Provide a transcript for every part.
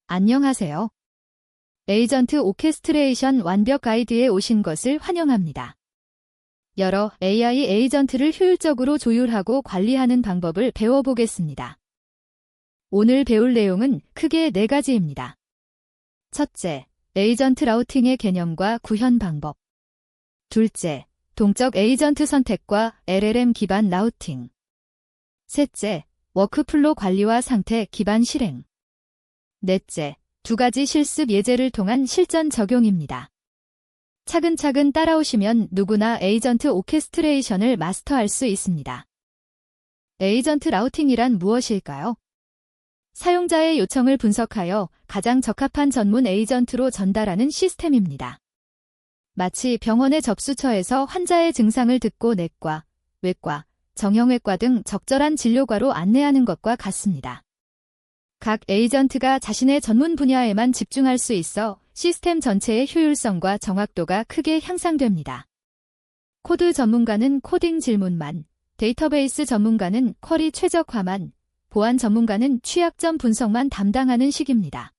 안녕하세요. 에이전트 오케스트레이션 완벽 가이드에 오신 것을 환영합니다. 여러 AI 에이전트를 효율적으로 조율하고 관리하는 방법을 배워보겠습니다. 오늘 배울 내용은 크게 4가지입니다. 첫째, 에이전트 라우팅의 개념과 구현 방법. 둘째, 동적 에이전트 선택과 LLM 기반 라우팅. 셋째, 워크플로 관리와 상태 기반 실행. 넷째, 2가지 실습 예제를 통한 실전 적용입니다. 차근차근 따라오시면 누구나 에이전트 오케스트레이션을 마스터할 수 있습니다. 에이전트 라우팅이란 무엇일까요? 사용자의 요청을 분석하여 가장 적합한 전문 에이전트로 전달하는 시스템입니다. 마치 병원의 접수처에서 환자의 증상을 듣고 내과, 외과, 정형외과 등 적절한 진료과로 안내하는 것과 같습니다. 각 에이전트가 자신의 전문 분야에만 집중할 수 있어 시스템 전체의 효율성과 정확도가 크게 향상됩니다. 코드 전문가는 코딩 질문만, 데이터베이스 전문가는 쿼리 최적화만, 보안 전문가는 취약점 분석만 담당하는 식입니다.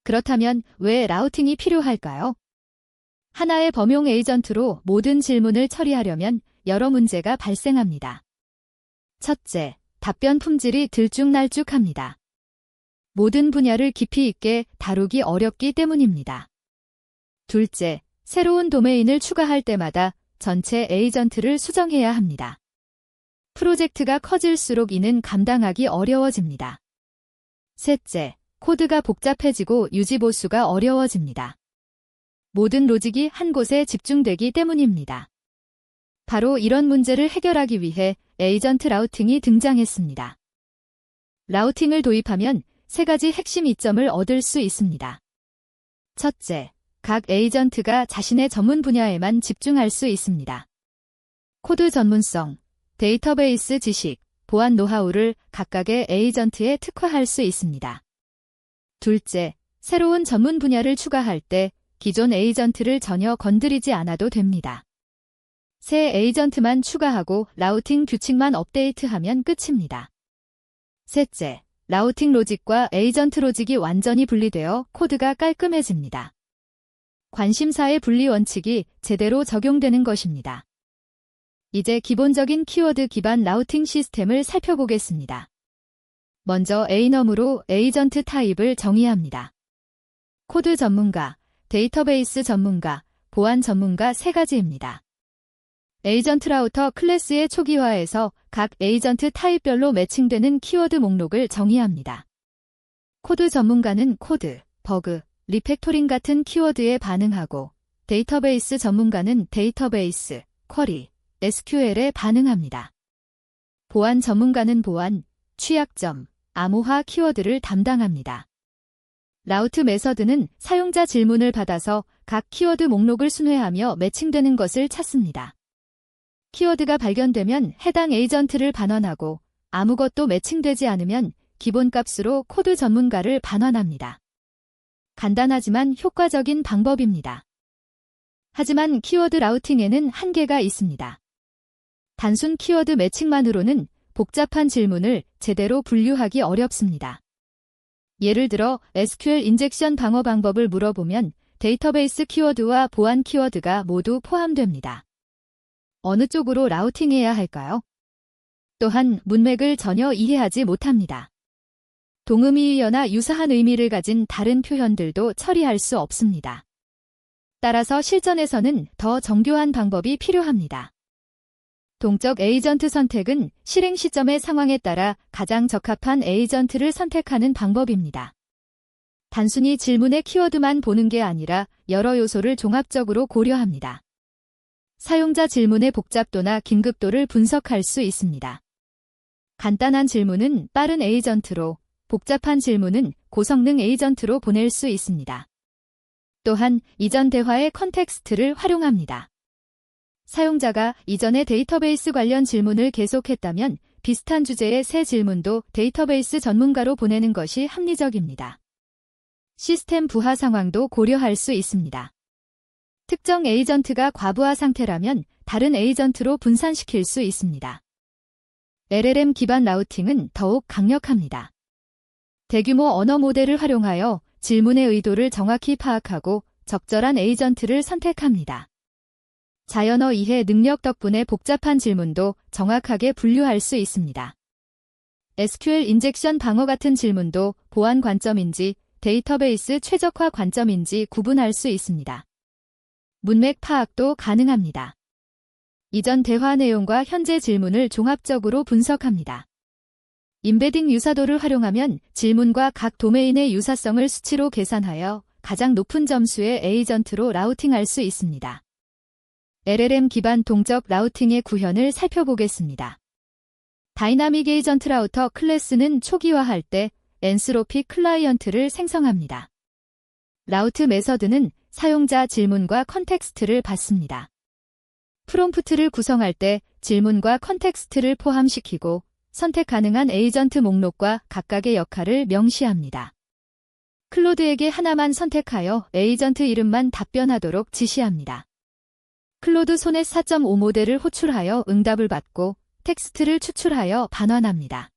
그렇다면 왜 라우팅이 필요할까요? 하나의 범용 에이전트로 모든 질문을 처리하려면 여러 문제가 발생합니다. 첫째, 답변 품질이 들쭉날쭉합니다. 모든 분야를 깊이 있게 다루기 어렵기 때문입니다. 둘째, 새로운 도메인을 추가할 때마다 전체 에이전트를 수정해야 합니다. 프로젝트가 커질수록 이는 감당하기 어려워집니다. 셋째, 코드가 복잡해지고 유지보수가 어려워집니다. 모든 로직이 한 곳에 집중되기 때문입니다. 바로 이런 문제를 해결하기 위해 에이전트 라우팅이 등장했습니다. 라우팅을 도입하면 3가지 핵심 이점을 얻을 수 있습니다. 첫째, 각 에이전트가 자신의 전문 분야에만 집중할 수 있습니다. 코드 전문성, 데이터베이스 지식, 보안 노하우를 각각의 에이전트에 특화할 수 있습니다. 둘째, 새로운 전문 분야를 추가할 때 기존 에이전트를 전혀 건드리지 않아도 됩니다. 새 에이전트만 추가하고 라우팅 규칙만 업데이트하면 끝입니다. 셋째, 라우팅 로직과 에이전트 로직이 완전히 분리되어 코드가 깔끔해집니다. 관심사의 분리 원칙이 제대로 적용되는 것입니다. 이제 기본적인 키워드 기반 라우팅 시스템을 살펴보겠습니다. 먼저 A넘으로 에이전트 타입을 정의합니다. 코드 전문가, 데이터베이스 전문가, 보안 전문가 3가지입니다. 에이전트 라우터 클래스의 초기화에서 각 에이전트 타입별로 매칭되는 키워드 목록을 정의합니다. 코드 전문가는 코드, 버그, 리팩토링 같은 키워드에 반응하고 데이터베이스 전문가는 데이터베이스, 쿼리, SQL에 반응합니다. 보안 전문가는 보안, 취약점, 암호화 키워드를 담당합니다. 라우트 메서드는 사용자 질문을 받아서 각 키워드 목록을 순회하며 매칭되는 것을 찾습니다. 키워드가 발견되면 해당 에이전트를 반환하고 아무것도 매칭되지 않으면 기본값으로 코드 전문가를 반환합니다. 간단하지만 효과적인 방법입니다. 하지만 키워드 라우팅에는 한계가 있습니다. 단순 키워드 매칭만으로는 복잡한 질문을 제대로 분류하기 어렵습니다. 예를 들어 SQL 인젝션 방어 방법을 물어보면 데이터베이스 키워드와 보안 키워드가 모두 포함됩니다. 어느 쪽으로 라우팅해야 할까요? 또한 문맥을 전혀 이해하지 못합니다. 동의어나 유사한 의미를 가진 다른 표현들도 처리할 수 없습니다. 따라서 실전에서는 더 정교한 방법이 필요합니다. 동적 에이전트 선택은 실행 시점의 상황에 따라 가장 적합한 에이전트를 선택하는 방법입니다. 단순히 질문의 키워드만 보는 게 아니라 여러 요소를 종합적으로 고려합니다. 사용자 질문의 복잡도나 긴급도를 분석할 수 있습니다. 간단한 질문은 빠른 에이전트로, 복잡한 질문은 고성능 에이전트로 보낼 수 있습니다. 또한 이전 대화의 컨텍스트를 활용합니다. 사용자가 이전의 데이터베이스 관련 질문을 계속했다면 비슷한 주제의 새 질문도 데이터베이스 전문가로 보내는 것이 합리적입니다. 시스템 부하 상황도 고려할 수 있습니다. 특정 에이전트가 과부하 상태라면 다른 에이전트로 분산시킬 수 있습니다. LLM 기반 라우팅은 더욱 강력합니다. 대규모 언어 모델을 활용하여 질문의 의도를 정확히 파악하고 적절한 에이전트를 선택합니다. 자연어 이해 능력 덕분에 복잡한 질문도 정확하게 분류할 수 있습니다. SQL 인젝션 방어 같은 질문도 보안 관점인지 데이터베이스 최적화 관점인지 구분할 수 있습니다. 문맥 파악도 가능합니다. 이전 대화 내용과 현재 질문을 종합적으로 분석합니다. 임베딩 유사도를 활용하면 질문과 각 도메인의 유사성을 수치로 계산하여 가장 높은 점수의 에이전트로 라우팅할 수 있습니다. LLM 기반 동적 라우팅의 구현을 살펴보겠습니다. 다이나믹 에이전트 라우터 클래스는 초기화할 때 엔스로픽 클라이언트를 생성합니다. 라우트 메서드는 사용자 질문과 컨텍스트를 받습니다. 프롬프트를 구성할 때 질문과 컨텍스트를 포함시키고 선택 가능한 에이전트 목록과 각각의 역할을 명시합니다. 클로드에게 하나만 선택하여 에이전트 이름만 답변하도록 지시합니다. 클로드 소넷 4.5 모델을 호출하여 응답을 받고 텍스트를 추출하여 반환합니다.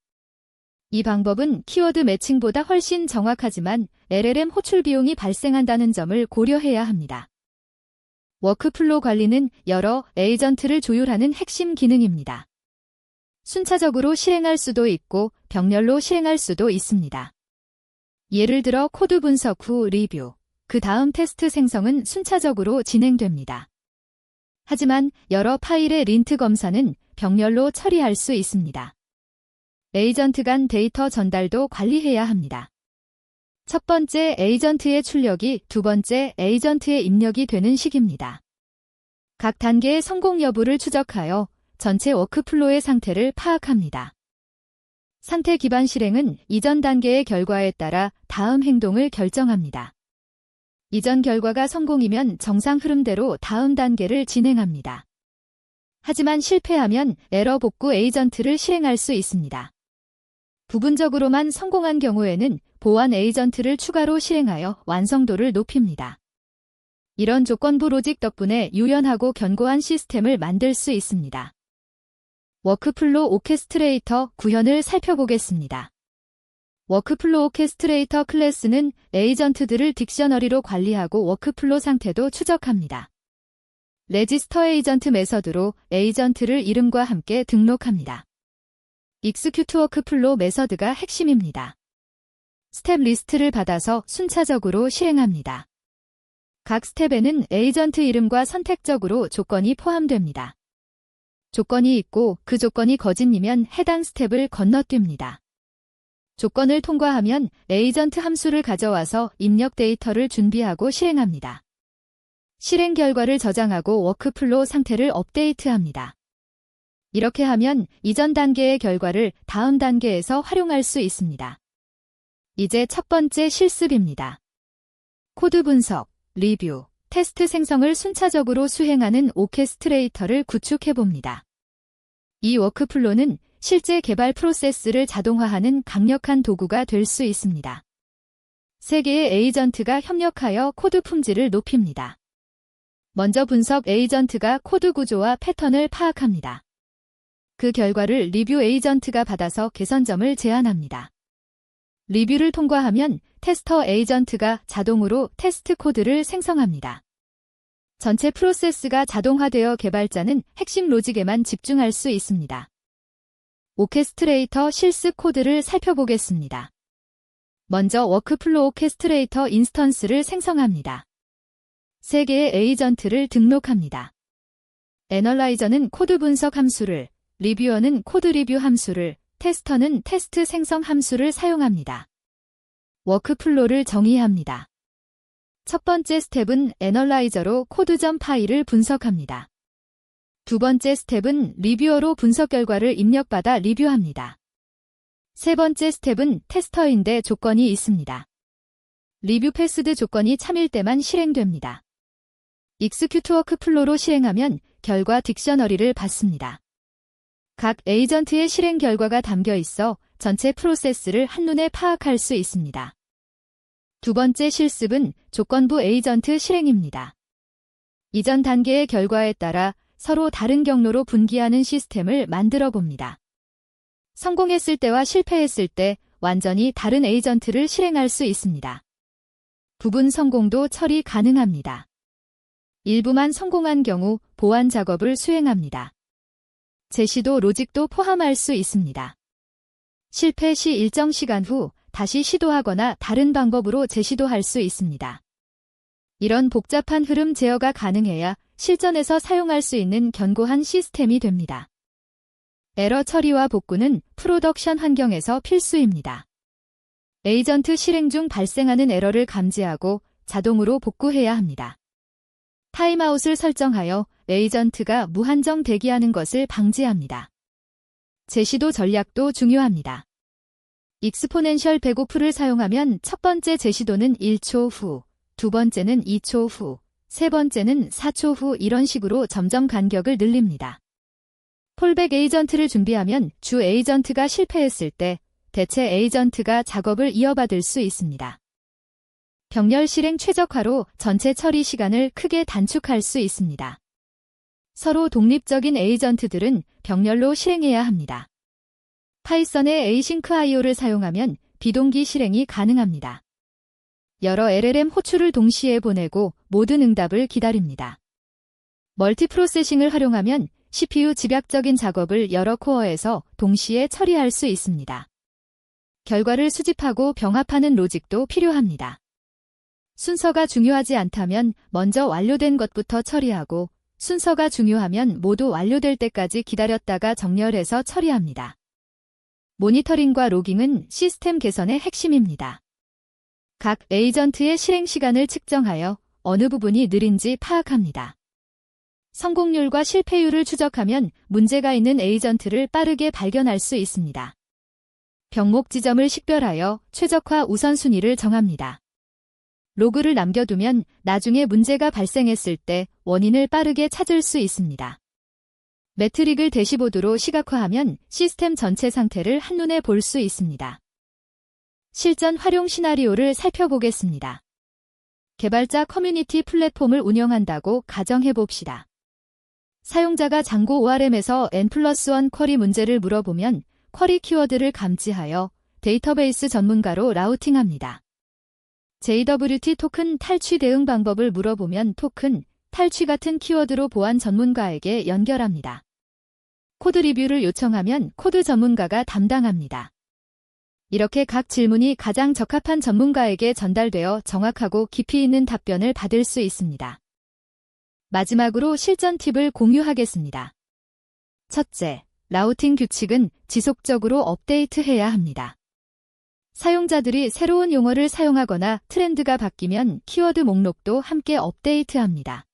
이 방법은 키워드 매칭보다 훨씬 정확하지만 LLM 호출 비용이 발생한다는 점을 고려해야 합니다. 워크플로우 관리는 여러 에이전트를 조율하는 핵심 기능입니다. 순차적으로 실행할 수도 있고 병렬로 실행할 수도 있습니다. 예를 들어 코드 분석 후 리뷰, 그 다음 테스트 생성은 순차적으로 진행됩니다. 하지만 여러 파일의 린트 검사는 병렬로 처리할 수 있습니다. 에이전트 간 데이터 전달도 관리해야 합니다. 첫 번째 에이전트의 출력이 두 번째 에이전트의 입력이 되는 시기입니다. 각 단계의 성공 여부를 추적하여 전체 워크플로우의 상태를 파악합니다. 상태 기반 실행은 이전 단계의 결과에 따라 다음 행동을 결정합니다. 이전 결과가 성공이면 정상 흐름대로 다음 단계를 진행합니다. 하지만 실패하면 에러 복구 에이전트를 실행할 수 있습니다. 부분적으로만 성공한 경우에는 보완 에이전트를 추가로 실행하여 완성도를 높입니다. 이런 조건부 로직 덕분에 유연하고 견고한 시스템을 만들 수 있습니다. 워크플로우 오케스트레이터 구현을 살펴보겠습니다. 워크플로우 오케스트레이터 클래스는 에이전트들을 딕셔너리로 관리하고 워크플로우 상태도 추적합니다. 레지스터 에이전트 메서드로 에이전트를 이름과 함께 등록합니다. 익스큐트 워크플로우 메서드가 핵심입니다. 스텝 리스트를 받아서 순차적으로 실행합니다. 각 스텝에는 에이전트 이름과 선택적으로 조건이 포함됩니다. 조건이 있고 그 조건이 거짓이면 해당 스텝을 건너뜁니다. 조건을 통과하면 에이전트 함수를 가져와서 입력 데이터를 준비하고 실행합니다. 실행 결과를 저장하고 워크플로우 상태를 업데이트합니다. 이렇게 하면 이전 단계의 결과를 다음 단계에서 활용할 수 있습니다. 이제 첫 번째 실습입니다. 코드 분석, 리뷰, 테스트 생성을 순차적으로 수행하는 오케스트레이터를 구축해봅니다. 이 워크플로우는 실제 개발 프로세스를 자동화하는 강력한 도구가 될 수 있습니다. 세 개의 에이전트가 협력하여 코드 품질을 높입니다. 먼저 분석 에이전트가 코드 구조와 패턴을 파악합니다. 그 결과를 리뷰 에이전트가 받아서 개선점을 제안합니다. 리뷰를 통과하면 테스터 에이전트가 자동으로 테스트 코드를 생성합니다. 전체 프로세스가 자동화되어 개발자는 핵심 로직에만 집중할 수 있습니다. 오케스트레이터 실습 코드를 살펴보겠습니다. 먼저 워크플로우 오케스트레이터 인스턴스를 생성합니다. 3개의 에이전트를 등록합니다. 애널라이저는 코드 분석 함수를, 리뷰어는 코드 리뷰 함수를, 테스터는 테스트 생성 함수를 사용합니다. 워크플로우를 정의합니다. 첫 번째 스텝은 애널라이저로 코드.점 파일을 분석합니다. 두 번째 스텝은 리뷰어로 분석 결과를 입력받아 리뷰합니다. 세 번째 스텝은 테스터인데 조건이 있습니다. 리뷰 패스드 조건이 참일 때만 실행됩니다. 익스큐트 워크플로우로 실행하면 결과 딕셔너리를 받습니다. 각 에이전트의 실행 결과가 담겨 있어 전체 프로세스를 한눈에 파악할 수 있습니다. 두 번째 실습은 조건부 에이전트 실행입니다. 이전 단계의 결과에 따라 서로 다른 경로로 분기하는 시스템을 만들어 봅니다. 성공했을 때와 실패했을 때 완전히 다른 에이전트를 실행할 수 있습니다. 부분 성공도 처리 가능합니다. 일부만 성공한 경우 보완 작업을 수행합니다. 제시도 로직도 포함할 수 있습니다. 실패 시 일정 시간 후 다시 시도하거나 다른 방법으로 재시도할 수 있습니다. 이런 복잡한 흐름 제어가 가능해야 실전에서 사용할 수 있는 견고한 시스템이 됩니다. 에러 처리와 복구는 프로덕션 환경에서 필수입니다. 에이전트 실행 중 발생하는 에러를 감지하고 자동으로 복구해야 합니다. 타임아웃을 설정하여 에이전트가 무한정 대기하는 것을 방지합니다. 재시도 전략도 중요합니다. 익스포넨셜 배고프를 사용하면 첫 번째 재시도는 1초 후, 두 번째는 2초 후, 세 번째는 4초 후 이런 식으로 점점 간격을 늘립니다. 폴백 에이전트를 준비하면 주 에이전트가 실패했을 때 대체 에이전트가 작업을 이어받을 수 있습니다. 병렬 실행 최적화로 전체 처리 시간을 크게 단축할 수 있습니다. 서로 독립적인 에이전트들은 병렬로 실행해야 합니다. 파이썬의 에이싱크 IO를 사용하면 비동기 실행이 가능합니다. 여러 LLM 호출을 동시에 보내고 모든 응답을 기다립니다. 멀티프로세싱을 활용하면 CPU 집약적인 작업을 여러 코어에서 동시에 처리할 수 있습니다. 결과를 수집하고 병합하는 로직도 필요합니다. 순서가 중요하지 않다면 먼저 완료된 것부터 처리하고 순서가 중요하면 모두 완료될 때까지 기다렸다가 정렬해서 처리합니다. 모니터링과 로깅은 시스템 개선의 핵심입니다. 각 에이전트의 실행 시간을 측정하여 어느 부분이 느린지 파악합니다. 성공률과 실패율을 추적하면 문제가 있는 에이전트를 빠르게 발견할 수 있습니다. 병목 지점을 식별하여 최적화 우선순위를 정합니다. 로그를 남겨두면 나중에 문제가 발생했을 때 원인을 빠르게 찾을 수 있습니다. 매트릭을 대시보드로 시각화하면 시스템 전체 상태를 한눈에 볼 수 있습니다. 실전 활용 시나리오를 살펴보겠습니다. 개발자 커뮤니티 플랫폼을 운영한다고 가정해봅시다. 사용자가 장고 ORM에서 N+1 쿼리 문제를 물어보면 쿼리 키워드를 감지하여 데이터베이스 전문가로 라우팅합니다. JWT 토큰 탈취 대응 방법을 물어보면 토큰, 탈취 같은 키워드로 보안 전문가에게 연결합니다. 코드 리뷰를 요청하면 코드 전문가가 담당합니다. 이렇게 각 질문이 가장 적합한 전문가에게 전달되어 정확하고 깊이 있는 답변을 받을 수 있습니다. 마지막으로 실전 팁을 공유하겠습니다. 첫째, 라우팅 규칙은 지속적으로 업데이트해야 합니다. 사용자들이 새로운 용어를 사용하거나 트렌드가 바뀌면 키워드 목록도 함께 업데이트합니다.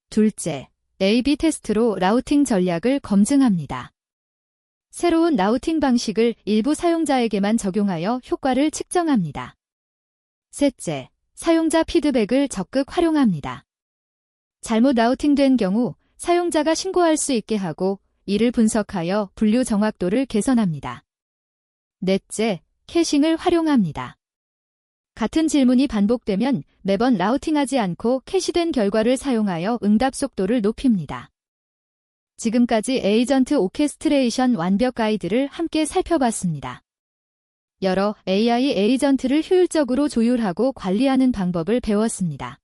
둘째, A/B 테스트로 라우팅 전략을 검증합니다. 새로운 라우팅 방식을 일부 사용자에게만 적용하여 효과를 측정합니다. 셋째, 사용자 피드백을 적극 활용합니다. 잘못 라우팅된 경우 사용자가 신고할 수 있게 하고 이를 분석하여 분류 정확도를 개선합니다. 넷째, 캐싱을 활용합니다. 같은 질문이 반복되면 매번 라우팅하지 않고 캐시된 결과를 사용하여 응답 속도를 높입니다. 지금까지 에이전트 오케스트레이션 완벽 가이드를 함께 살펴봤습니다. 여러 AI 에이전트를 효율적으로 조율하고 관리하는 방법을 배웠습니다.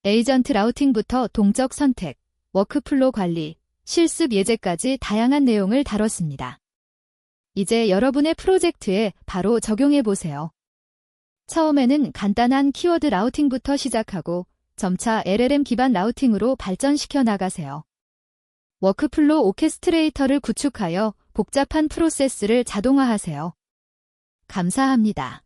에이전트 라우팅부터 동적 선택, 워크플로 관리, 실습 예제까지 다양한 내용을 다뤘습니다. 이제 여러분의 프로젝트에 바로 적용해보세요. 처음에는 간단한 키워드 라우팅부터 시작하고 점차 LLM 기반 라우팅으로 발전시켜 나가세요. 워크플로 오케스트레이터를 구축하여 복잡한 프로세스를 자동화하세요. 감사합니다.